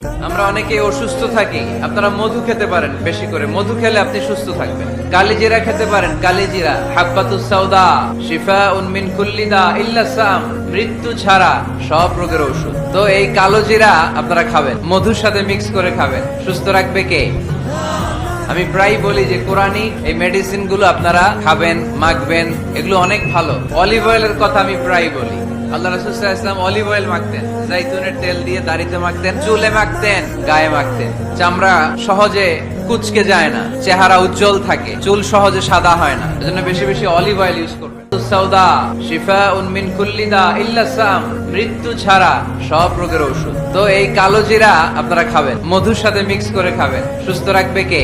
আমরা অনেকে অসুস্থ থাকি, আপনারা মধু খেতে পারেন বেশি করে, মধু খেলে আপনি সুস্থ থাকবেন। কালিজিরা খেতে পারেন, কালিজিরা হাব্বাতুস সাউদা শিফাউন মিন কুল্লি দা ইল্লা সাম, মৃত্যু ছাড়া সব রোগের ওষুধ। তো এই কালো জিরা আপনারা খাবেন, মধুর সাথে মিক্স করে খাবেন। সুস্থ রাখবে কে? আমি প্রায় বলি যে কোরআনি এই মেডিসিন গুলো আপনারা খাবেন, মাখবেন, এগুলো অনেক ভালো। অলিভ অয়েলের কথা আমি প্রায় বলি। আল্লাহ রাসূল সাল্লাল্লাহু আলাইহি ওয়াসাল্লাম অলিভ অয়েল মাখতেন, জাইতুনের তেল দিয়ে দাড়িতে মাখতেন, চুলে মাখতেন, গায়ে মাখতেন। চামড়া সহজে কুচকে যায় না, চেহারা উজ্জ্বল থাকে, চুল সহজে সাদা হয় না, এজন্য বেশি বেশি অলিভ অয়েল ইউজ করবেন। সাউদা শিফাউন মিন কুল্লি দা ইল্লা সাম, মৃত্যু ছাড়া সব রোগের ওষুধ। তো এই কালো জিরা আপনারা খাবেন, মধুর সাথে মিক্স করে খাবেন। সুস্থ রাখবে কে?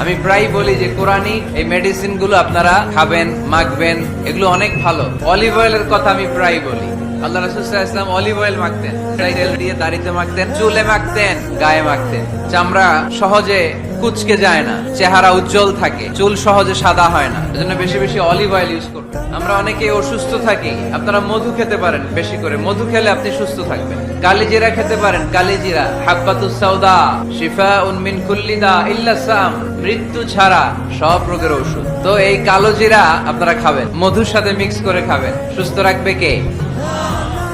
আমি প্রায় বলি যে কোরআনি এই মেডিসিন গুলো আপনারা খাবেন, মাখবেন, এগুলো অনেক ভালো। অলিভ অয়েলের কথা আমি প্রায় বলি। আল্লাহ রাসূল সাল্লাল্লাহু আলাইহি ওয়াসাল্লাম অলিভ অয়েল মাখতেন, তেল দিয়ে দাড়িতে মাখতেন, চুলে মাখতেন, গায়ে মাখতেন। চামড়া সহজে কুচকে যায় না, চেহারা উজ্জ্বল থাকে, চুল সহজে সাদা হয় না, এজন্য বেশি বেশি অলিভ অয়েল ইউজ করবেন। আমরা অনেকে অসুস্থ থাকি, আপনারা মধু খেতে পারেন বেশি করে, মধু খেলে আপনি সুস্থ থাকবেন। কালিজিরা খেতে পারেন, কালিজিরা হাব্বাতুস সাউদা শিফাউন মিন কুল্লি দা ইল্লা সাম, মৃত্যু ছাড়া সব রোগের ওষুধ। তো এই কালো জিরা আপনারা খাবেন, মধুর সাথে মিক্স করে খাবেন। সুস্থ রাখবে কে?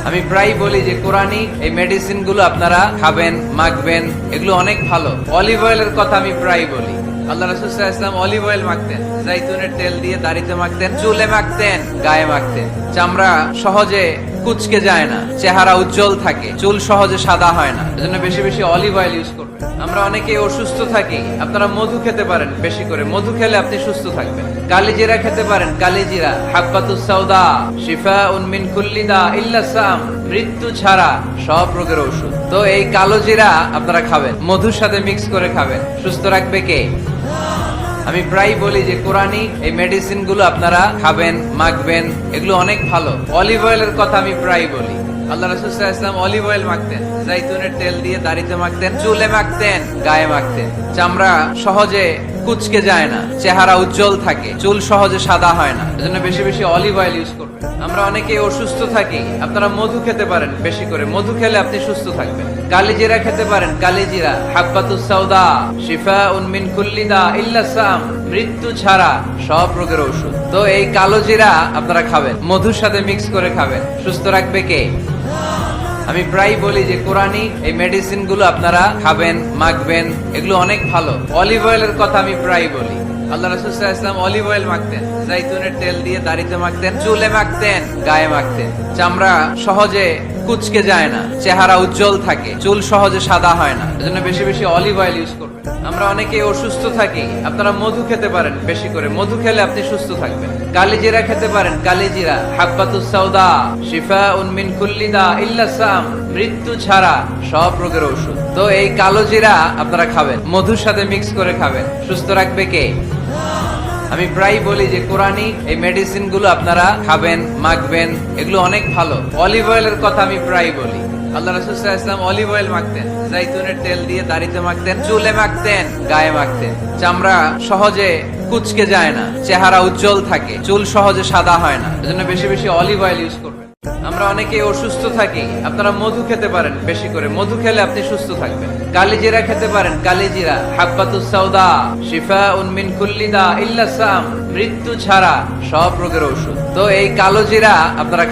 আমি প্রায় বলি যে কোরআনি এই মেডিসিন গুলো আপনারা খাবেন, মাখবেন, এগুলো অনেক ভালো। অলিভ অয়েলের কথা আমি প্রায় বলি। আল্লাহ রাসূল সাল্লাল্লাহু আলাইহি ওয়াসাল্লাম অলিভ অয়েল মাখতেন, জাইতুনের তেল দিয়ে দাড়িতে মাখতেন, চুলে মাখতেন, গায়ে মাখতেন। চামড়া সহজে কুচকে যায় না, চেহারা উজ্জ্বল থাকে, চুল সহজে সাদা হয় না, এজন্য বেশি বেশি অলিভ অয়েল ইউজ করবেন। আমরা অনেকে অসুস্থ থাকি, আপনারা মধু খেতে পারেন বেশি করে, মধু খেলে আপনি সুস্থ থাকবেন। কালিজিরা খেতে পারেন, কালিজিরা হাব্বাতুস সাউদা শিফাউন মিন কুল্লি দা ইল্লা সাম, মৃত্যু ছাড়া সব রোগের ওষুধ। তো এই কালো জিরা আপনারা খাবেন, মধুর সাথে মিক্স করে খাবেন। সুস্থ রাখবে কে? আমি প্রায় বলি যে কোরআনি এই মেডিসিন গুলো আপনারা খাবেন, মাখবেন, এগুলো অনেক ভালো। অলিভ অয়েলের কথা আমি প্রায় বলি। আল্লাহ রাসূল সাল্লাল্লাহু আলাইহি ওয়াসাল্লাম অলিভ অয়েল মাখতেন, জাইতুনের তেল দিয়ে দাড়িতে মাখতেন, চুলে মাখতেন, গায়ে মাখতেন। চামড়া সহজে কুচকে যায় না, চেহারা উজ্জ্বল থাকে, চুল সহজে সাদা হয় না, এজন্য বেশি বেশি অলিভ অয়েল ইউজ করবেন। আমরা অনেকে অসুস্থ থাকি, আপনারা মধু খেতে পারেন বেশি করে, মধু খেলে আপনি সুস্থ থাকবেন। কালিজিরা খেতে পারেন, কালিজিরা হাব্বাতুস সাউদা শিফাউন মিন কুল্লি দা ইল্লা সাম, মৃত্যু ছাড়া সব রোগের ওষুধ। তো এই কালো জিরা আপনারা খাবেন, মধুর সাথে মিক্স করে খাবেন। সুস্থ রাখবে কে? আমি প্রায় বলি যে কোরআনি এই মেডিসিন গুলো আপনারা খাবেন, মাখবেন, এগুলো অনেক ভালো। অলিভ অয়েলের কথা আমি প্রায় বলি। আল্লাহ রাসূল সাল্লাল্লাহু আলাইহি ওয়াসাল্লাম অলিভ অয়েল মাখতেন, জাইতুনের তেল দিয়ে দাড়িতে মাখতেন, চুলে মাখতেন, গায়ে মাখতেন। চামড়া সহজে কুচকে যায় না, চেহারা উজ্জ্বল থাকে, চুল সহজে সাদা হয় না, এজন্য বেশি বেশি অলিভ অয়েল ইউজ করবেন। আমরা অনেকে অসুস্থ থাকি, আপনারা মধু খেতে পারেন বেশি করে, মধু খেলে আপনি সুস্থ থাকবেন। কালিজিরা খেতে পারেন, কালিজিরা হাব্বাতুস সাউদা শিফাউন মিন কুল্লি দা ইল্লা সাম, মৃত্যু ছাড়া সব রোগের ওষুধ। তো এই কালো জিরা আপনারা খাবেন, মধুর সাথে মিক্স করে খাবেন। সুস্থ রাখবে কে? আমি প্রায় বলি যে কোরআনি এই মেডিসিন গুলো আপনারা খাবেন, মাখবেন, এগুলো অনেক ভালো। অলিভ অয়েলের কথা আমি প্রায় বলি। আল্লাহ রাসূল সাল্লাল্লাহু আলাইহি ওয়াসাল্লাম অলিভ অয়েল মাখতেন, জাইতুনের তেল দিয়ে দাড়িতে মাখতেন, চুলে মাখতেন, গায়ে মাখতেন। চামড়া সহজে কুচকে যায় না, চেহারা উজ্জ্বল থাকে, চুল সহজে সাদা হয় না, এজন্য বেশি বেশি অলিভ অয়েল ইউজ করবেন। আমরা অনেকে অসুস্থ থাকি, আপনারা মধু খেতে পারেন বেশি করে, মধু খেলে আপনি সুস্থ থাকবেন। কালিজিরা খেতে পারেন, কালিজিরা হাব্বাতুস সাউদা শিফাউন মিন কুল্লি দা ইল্লা সাম, মৃত্যু ছাড়া সব রোগের ওষুধ। তো এই কালো জিরা আপনারা